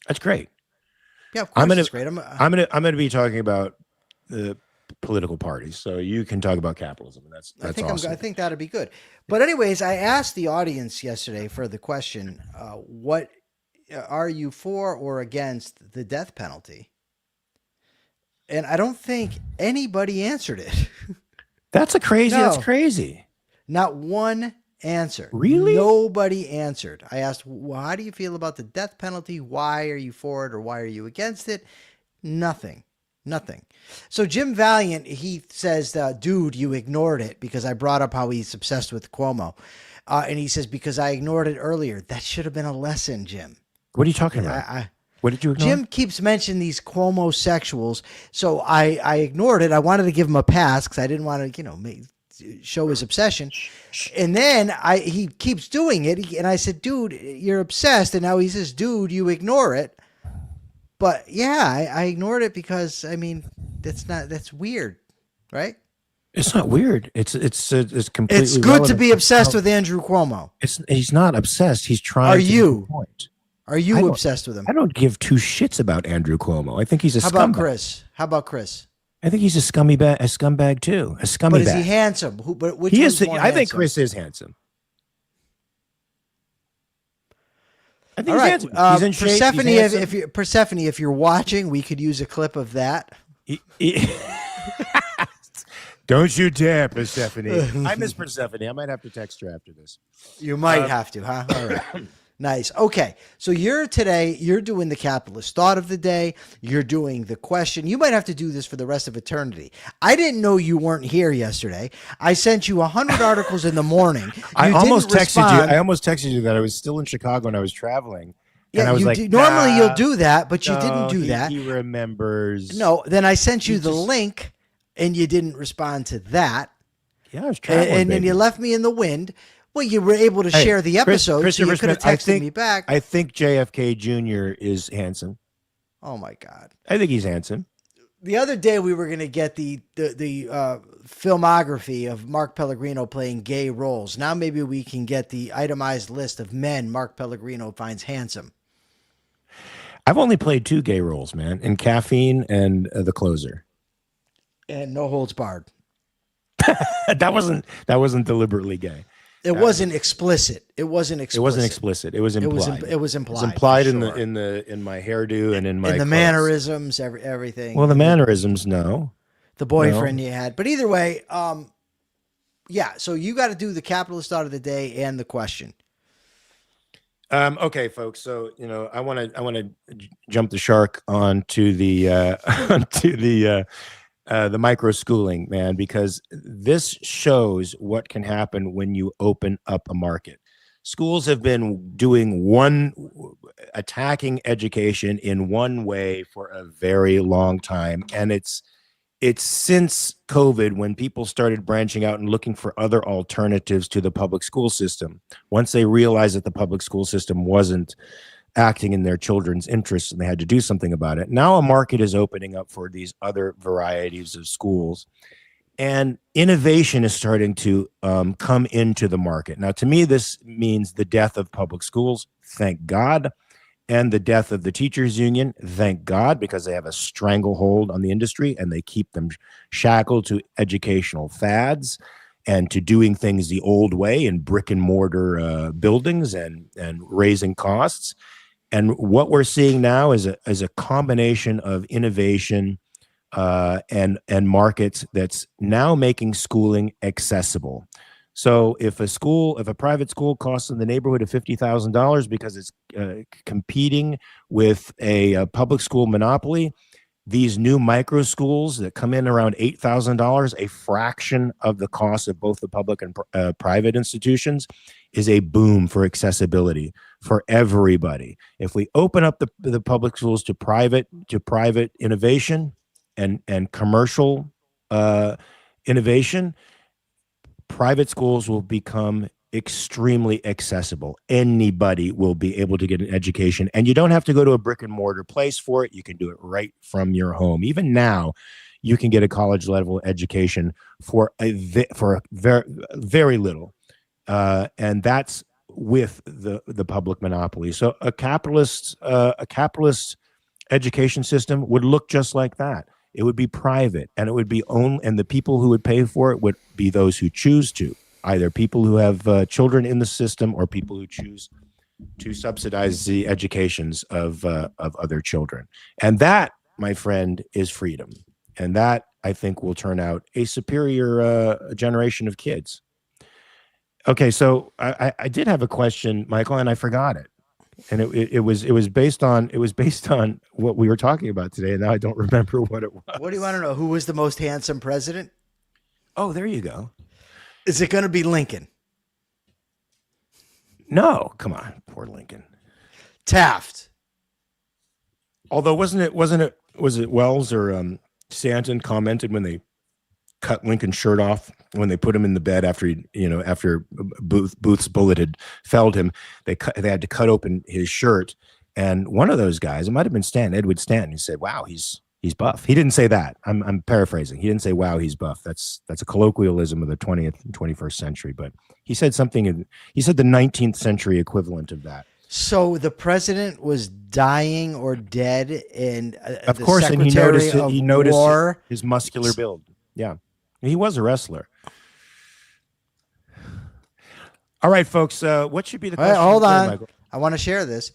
That's great. Yeah, of course, it's great. I'm gonna be talking about the political parties, so you can talk about capitalism. And that's awesome. I think that'd be good. But anyways, I asked the audience yesterday for the question: what are you for or against the death penalty? And I don't think anybody answered it. That's crazy. Not one answer. Really? Nobody answered. I asked, well, how do you feel about the death penalty? Why are you for it or why are you against it? Nothing. So Jim Valiant, he says, dude, you ignored it, because I brought up how he's obsessed with Cuomo. And he says, because I ignored it earlier. That should have been a lesson, Jim. What are you talking about? What did you ignore? Jim keeps mentioning these Cuomo sexuals. So I ignored it. I wanted to give him a pass because I didn't want to, show his obsession. And then he keeps doing it. And I said, dude, you're obsessed. And now he says, dude, you ignore it. But yeah, I ignored it because, that's weird, right? It's not weird. It's completely. It's good to be obsessed with Andrew Cuomo. He's not obsessed. He's trying. Are to you? make a point. Are you obsessed with him? I don't give two shits about Andrew Cuomo. I think he's a scumbag. How about Chris? I think he's a scumbag too. A scumbag. But is he handsome? Which he is. I think Chris is handsome. I think all right. he's handsome. He's in shape. Persephone, Persephone, if you're watching, we could use a clip of that. Don't you dare, Persephone. I miss Persephone. I might have to text her after this. You might have to, huh? All right. Nice. Okay. So you're doing the capitalist thought of the day. You're doing the question. You might have to do this for the rest of eternity. I didn't know you weren't here yesterday. I sent you 100 articles in the morning. I almost texted you that I was still in Chicago and I was traveling. Yeah, and I was normally you'll do that, but you didn't do that. He remembers. No, then I sent you the link and you didn't respond to that. Yeah, I was traveling. And then you left me in the wind. Well, you were able to share the episode, so you could have texted me back. I think JFK Jr. is handsome. Oh, my God. I think he's handsome. The other day, we were going to get the filmography of Mark Pellegrino playing gay roles. Now maybe we can get the itemized list of men Mark Pellegrino finds handsome. I've only played 2 gay roles, man, in Caffeine and The Closer. And No Holds Barred. That wasn't deliberately gay. It wasn't explicit. It wasn't explicit. It wasn't explicit. It was implied. It was implied. It was implied in my hairdo and in my the mannerisms, everything. Well, the mannerisms, no. The boyfriend you had, but either way, yeah. So you got to do the capitalist thought of the day and the question. Okay, folks. So I want to jump the shark onto the the micro schooling, man, because this shows what can happen when you open up a market. Schools have been attacking education in one way for a very long time, and it's since COVID when people started branching out and looking for other alternatives to the public school system. Once they realized that the public school system wasn't acting in their children's interests and they had to do something about it. Now a market is opening up for these other varieties of schools, and innovation is starting to come into the market. Now, to me, this means the death of public schools, thank God, and the death of the teachers union, thank God, because they have a stranglehold on the industry and they keep them shackled to educational fads and to doing things the old way in brick and mortar buildings and raising costs. And what we're seeing now is a combination of innovation and markets that's now making schooling accessible. So if a private school costs in the neighborhood of $50,000 because it's competing with a public school monopoly, these new micro schools that come in around $8,000, a fraction of the cost of both the public and private institutions, is a boom for accessibility for everybody. If we open up the public schools to private innovation and commercial innovation, private schools will become extremely accessible. Anybody will be able to get an education, and you don't have to go to a brick and mortar place for it. You can do it right from your home. Even now, you can get a college level education for very, very little, and that's with the public monopoly. So a capitalist education system would look just like that. It would be private, and it would be owned, and the people who would pay for it would be those who choose to, either people who have children in the system or people who choose to subsidize the educations of other children. And that, my friend, is freedom. And that, I think, will turn out a superior generation of kids. Okay, so I did have a question, Michael, and I forgot it. And it was based on what we were talking about today, and now I don't remember what it was. What do you want to know? Who was the most handsome president? Oh, there you go. Is it going to be Lincoln? No, come on, poor Lincoln. Taft. Although was it Wells or Stanton commented when they cut Lincoln's shirt off when they put him in the bed after Booth's bullet had felled him. They had to cut open his shirt, and one of those guys, it might have been Edward Stanton, he said, "Wow, he's buff." He didn't say that. I'm paraphrasing. He didn't say, "Wow, he's buff." That's a colloquialism of the 20th and 21st century. But he said something. He said the 19th century equivalent of that. So the president was dying or dead, and of course, and he noticed his muscular build. Yeah, he was a wrestler. All right, folks. What should be the question? Hold on. Michael? I want to share this.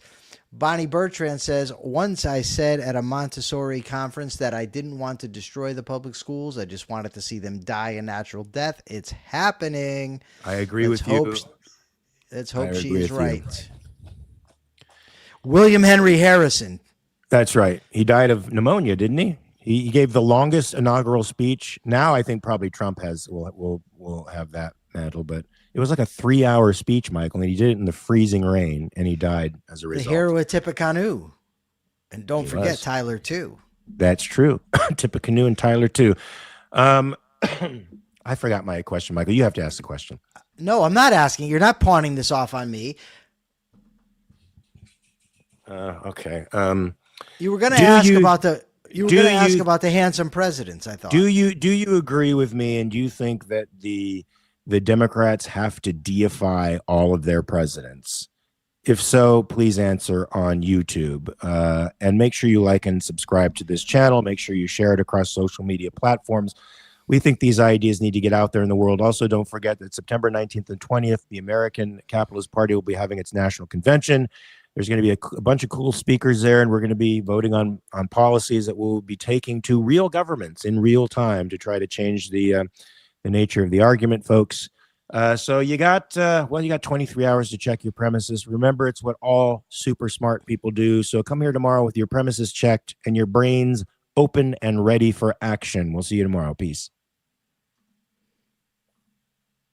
Bonnie Bertrand says, once I said at a Montessori conference that I didn't want to destroy the public schools. I just wanted to see them die a natural death. It's happening. I agree with you. Let's hope she's right. William Henry Harrison. That's right. He died of pneumonia, didn't he? He gave the longest inaugural speech. Now I think probably Trump will have that mantle, but it was like a 3-hour speech, Michael, and he did it in the freezing rain, and he died as a result. The hero of Tippecanoe. And don't forget Tyler, too. That's true. Tippecanoe and Tyler, too. I forgot my question, Michael. You have to ask the question. No, I'm not asking. You're not pawning this off on me. Okay. You were going to ask about the... You were going to ask about the handsome presidents, I thought. Do you agree with me, and do you think that the Democrats have to deify all of their presidents? If so, please answer on YouTube. And make sure you like and subscribe to this channel. Make sure you share it across social media platforms. We think these ideas need to get out there in the world. Also, don't forget that September 19th and 20th, the American Capitalist Party will be having its national convention. There's going to be a bunch of cool speakers there, and we're going to be voting on policies that we'll be taking to real governments in real time to try to change the nature of the argument, folks. So you got 23 hours to check your premises. Remember, it's what all super smart people do. So come here tomorrow with your premises checked and your brains open and ready for action. We'll see you tomorrow. Peace.